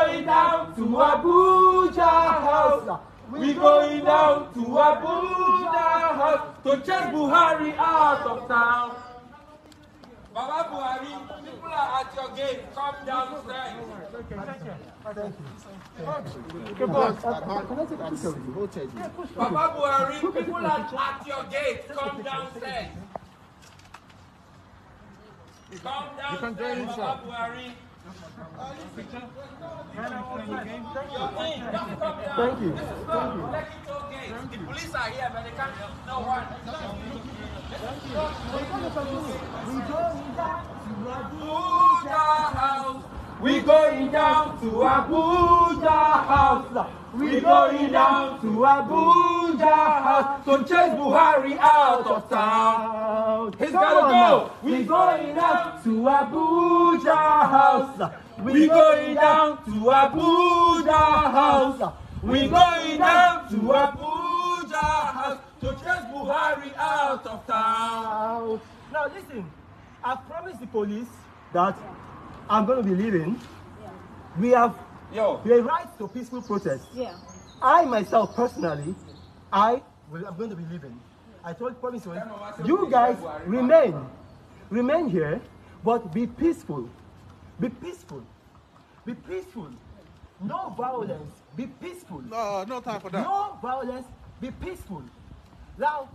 going down to Abuja House. We going down to Abuja House to chase Buhari out of town. Baba Buhari, people are at your gate. Come downstairs. Baba Buhari, people are at your gate. Come downstairs. Come downstairs, Baba Buhari. Thank you. The police are here, but they can't. No one. We going down to Abuja House. We going down to Abuja House to chase Buhari out of town. He's gotta go. We going down to Abuja House. We going down to Abuja House. We going down to Abuja House to chase Buhari out of town. Now listen, I've promised the police that I'm going to be leaving. Yeah. We have the right to peaceful protest. Yeah. I myself personally, I'm going to be leaving. I promise you guys remain here, but be peaceful. Be peaceful. Be peaceful. No violence. Be peaceful. No time for that. No violence. Be peaceful. Now,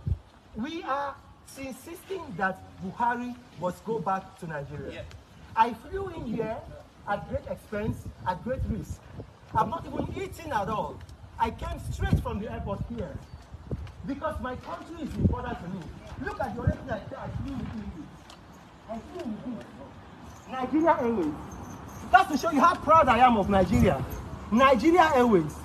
we are insisting that Buhari must go back to Nigeria. Yeah. I flew in here at great expense, at great risk. I'm not even eating at all. I came straight from the airport here because my country is important to me. Look at the other thing I flew with you. I flew with you. Nigeria Airways. That's to show you how proud I am of Nigeria. Nigeria Airways.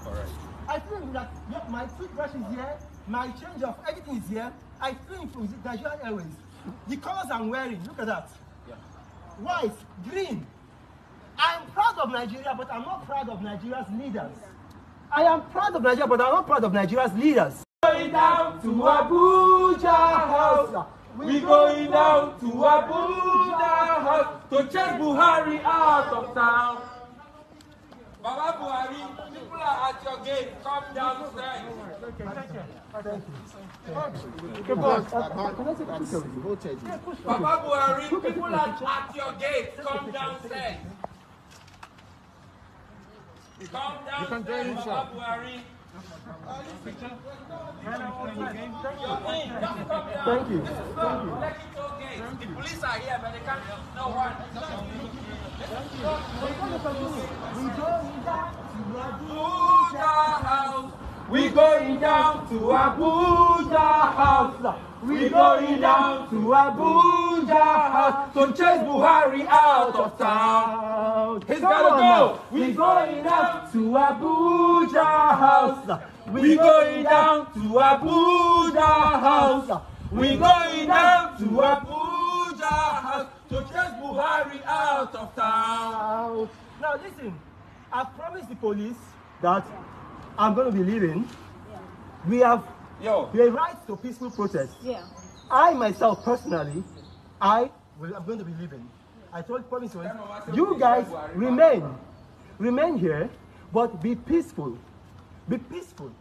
All right. I flew in that. Look, my toothbrush is here. My change of everything is here. I flew in with Nigeria Airways. The colors I'm wearing, look at that. Yeah. White, green. I am proud of Nigeria, but I'm not proud of Nigeria's leaders. I am proud of Nigeria, but I'm not proud of Nigeria's leaders. Going down to Abuja House. We going down to Abuja House to chase Buhari out of town. Baba Buhari, people are at your gate. Come downstairs. Baba Buhari, people are at your gate. Come downstairs. Come downstairs, Baba Buhari. Thank you. The police are here, but they can't. No one. We going down to Abuja House. We going down to Abuja House to chase Buhari out of town. He's gotta go. We going down to Abuja House. We going down to Abuja House. We going down to Abuja House to chase Buhari out of town. Now listen, I've promised the police that I'm going to be leaving. Yeah. We have the right to peaceful protest. Yeah. I myself personally, I'm going to be leaving. I promise you guys remain here, but be peaceful. Be peaceful.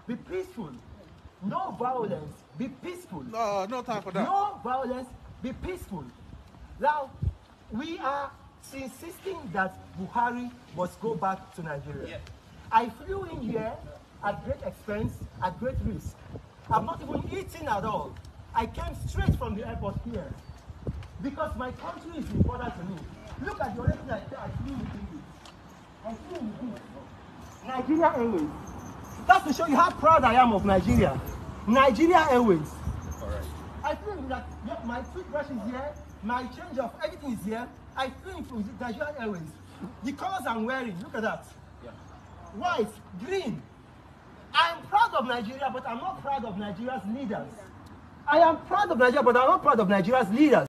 Be peaceful. No violence. Be peaceful. No time for that. No violence. Be peaceful. Now, we are insisting that Buhari must go back to Nigeria. Yeah. I flew in here at great expense, at great risk. I'm not even eating at all. I came straight from the airport here because my country is important to me. Look at the other thing I flew with you. I flew with you. Nigeria Airways. That's to show you how proud I am of Nigeria. Nigeria Airways. All right. I flew in that. Look, my toothbrush is here. My change of everything is here. I flew in with Nigeria Airways. The colors I'm wearing, look at that. Yeah. White, green. I am proud of Nigeria, but I'm not proud of Nigeria's leaders. I am proud of Nigeria, but I'm not proud of Nigeria's leaders.